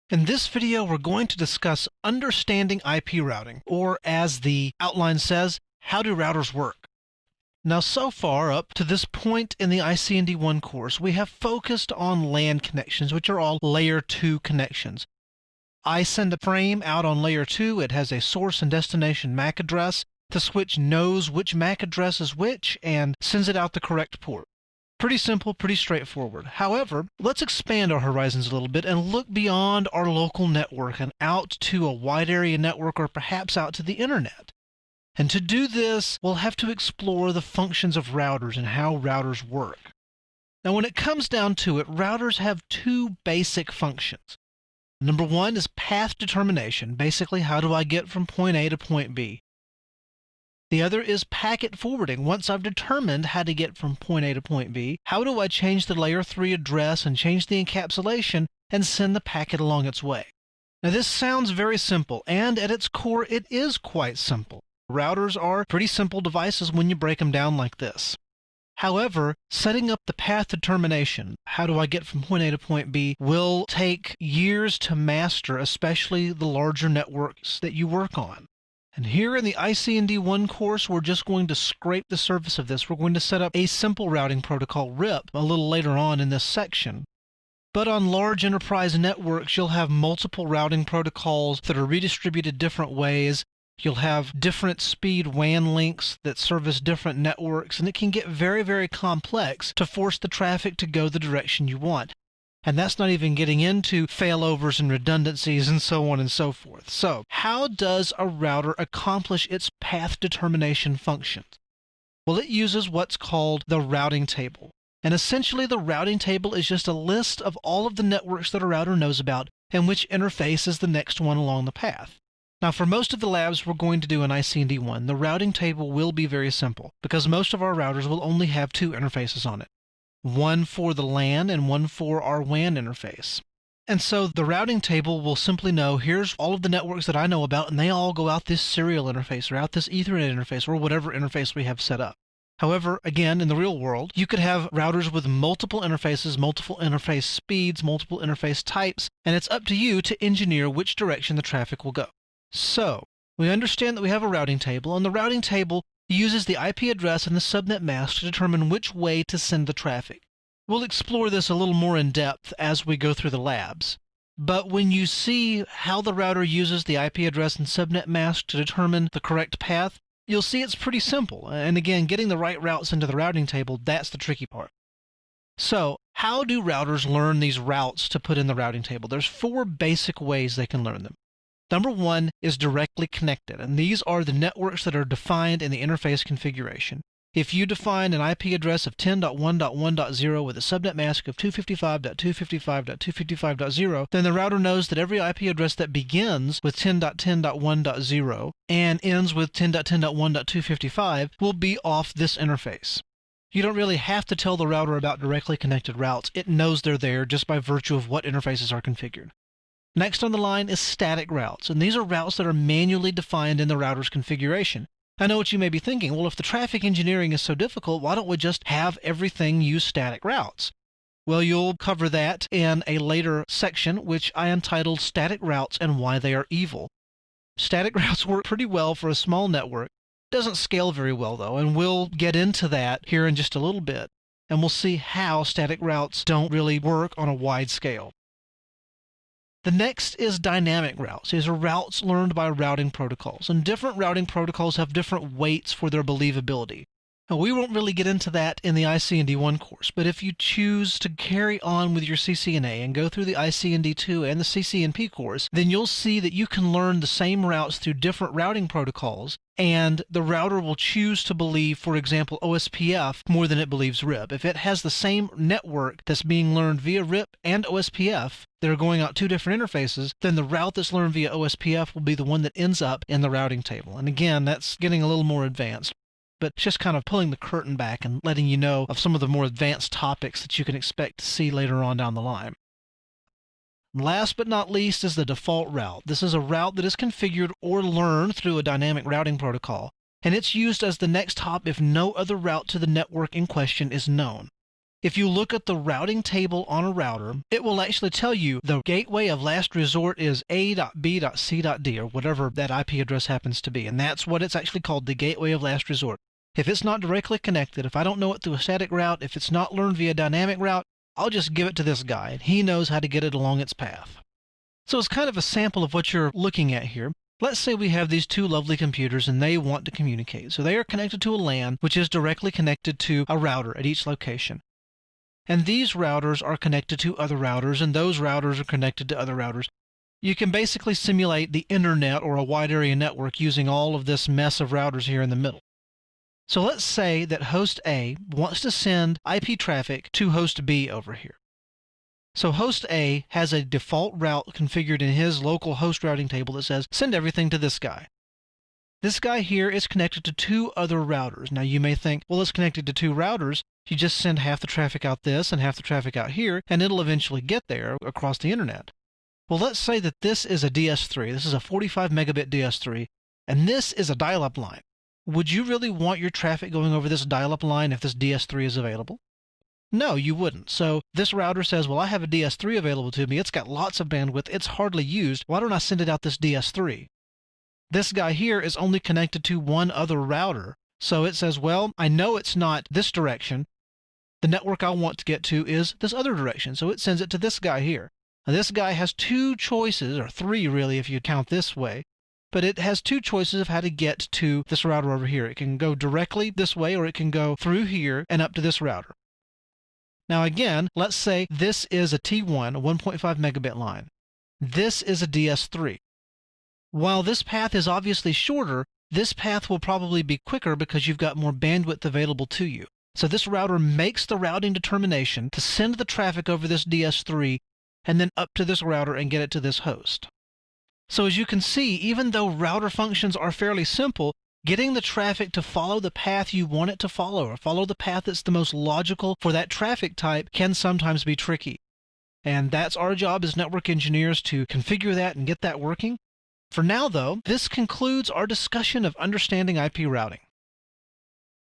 In this video, we're going to discuss understanding IP routing, or as the outline says, how do routers work? Now, so far up to this point in the ICND 1 course, we have focused on LAN connections, which are all layer 2 connections. I send a frame out on layer 2. It has a source and destination MAC address. The switch knows which MAC address is which and sends it out the correct port. Pretty simple, pretty straightforward. However, let's expand our horizons a little bit and look beyond our local network and out to a wide area network, or perhaps out to the internet. And to do this, we'll have to explore the functions of routers and how routers work. Now, when it comes down to it, routers have two basic functions. Number one is path determination. Basically, how do I get from point A to point B? The other is packet forwarding. Once I've determined how to get from point A to point B, how do I change the layer 3 address and change the encapsulation and send the packet along its way? Now, this sounds very simple, and at its core, it is quite simple. Routers are pretty simple devices when you break them down like this. However, setting up the path determination, how do I get from point A to point B, will take years to master, especially the larger networks that you work on. And here in the ICND 1 course, we're just going to scrape the surface of this. We're going to set up a simple routing protocol, RIP, a little later on in this section. But on large enterprise networks, you'll have multiple routing protocols that are redistributed different ways. You'll have different speed WAN links that service different networks, and it can get very, very complex to force the traffic to go the direction you want. And that's not even getting into failovers and redundancies and so on and so forth. So, how does a router accomplish its path determination functions? Well, it uses what's called the routing table. And essentially, the routing table is just a list of all of the networks that a router knows about and which interface is the next one along the path. Now, for most of the labs we're going to do in ICND 1, the routing table will be very simple because most of our routers will only have two interfaces on it. One for the LAN and one for our WAN interface. And so the routing table will simply know, here's all of the networks that I know about, and they all go out this serial interface or out this Ethernet interface or whatever interface we have set up. However, again, in the real world, you could have routers with multiple interfaces, multiple interface speeds, multiple interface types, and it's up to you to engineer which direction the traffic will go. So, we understand that we have a routing table, and the routing table uses the IP address and the subnet mask to determine which way to send the traffic. We'll explore this a little more in depth as we go through the labs. But when you see how the router uses the IP address and subnet mask to determine the correct path, you'll see it's pretty simple. And again, getting the right routes into the routing table, that's the tricky part. So, how do routers learn these routes to put in the routing table? There's four basic ways they can learn them. Number one is directly connected, and these are the networks that are defined in the interface configuration. If you define an IP address of 10.1.1.0 with a subnet mask of 255.255.255.0, then the router knows that every IP address that begins with 10.10.1.0 and ends with 10.10.1.255 will be off this interface. You don't really have to tell the router about directly connected routes. It knows they're there just by virtue of what interfaces are configured. Next on the line is static routes, and these are routes that are manually defined in the router's configuration. I know what you may be thinking, well, if the traffic engineering is so difficult, why don't we just have everything use static routes? Well, you'll cover that in a later section, which I entitled Static Routes and Why They Are Evil. Static routes work pretty well for a small network. It doesn't scale very well, though, and we'll get into that here in just a little bit, and we'll see how static routes don't really work on a wide scale. The next is dynamic routes. These are routes learned by routing protocols, and different routing protocols have different weights for their believability. Now, we won't really get into that in the ICND 1 course, but if you choose to carry on with your CCNA and go through the ICND 2 and the CCNP course, then you'll see that you can learn the same routes through different routing protocols, and the router will choose to believe, for example, OSPF more than it believes RIP. If it has the same network that's being learned via RIP and OSPF, that are going out two different interfaces, then the route that's learned via OSPF will be the one that ends up in the routing table. And again, that's getting a little more advanced, but just kind of pulling the curtain back and letting you know of some of the more advanced topics that you can expect to see later on down the line. Last but not least is the default route. This is a route that is configured or learned through a dynamic routing protocol, and it's used as the next hop if no other route to the network in question is known. If you look at the routing table on a router, it will actually tell you the gateway of last resort is A.B.C.D, or whatever that IP address happens to be. And that's what it's actually called, the gateway of last resort. If it's not directly connected, if I don't know it through a static route, if it's not learned via dynamic route, I'll just give it to this guy, and he knows how to get it along its path. So it's kind of a sample of what you're looking at here. Let's say we have these two lovely computers and they want to communicate. So they are connected to a LAN, which is directly connected to a router at each location. And these routers are connected to other routers, and those routers are connected to other routers. You can basically simulate the internet or a wide area network using all of this mess of routers here in the middle. So let's say that host A wants to send IP traffic to host B over here. So host A has a default route configured in his local host routing table that says, send everything to this guy. This guy here is connected to two other routers. Now you may think, well, it's connected to two routers. You just send half the traffic out this and half the traffic out here, and it'll eventually get there across the internet. Well, let's say that this is a DS3. This is a 45 megabit DS3, and this is a dial-up line. Would you really want your traffic going over this dial-up line if this DS3 is available? No, you wouldn't. So this router says, well, I have a DS3 available to me. It's got lots of bandwidth. It's hardly used. Why don't I send it out this DS3? This guy here is only connected to one other router. So it says, well, I know it's not this direction. The network I want to get to is this other direction. So it sends it to this guy here. Now, this guy has two choices, or three really if you count this way. But it has two choices of how to get to this router over here. It can go directly this way, or it can go through here and up to this router. Now again, let's say this is a T1, a 1.5 megabit line. This is a DS3. While this path is obviously shorter, this path will probably be quicker because you've got more bandwidth available to you. So this router makes the routing determination to send the traffic over this DS3 and then up to this router and get it to this host. So as you can see, even though router functions are fairly simple, getting the traffic to follow the path you want it to follow, or follow the path that's the most logical for that traffic type, can sometimes be tricky. And that's our job as network engineers, to configure that and get that working. For now, though, this concludes our discussion of understanding IP routing.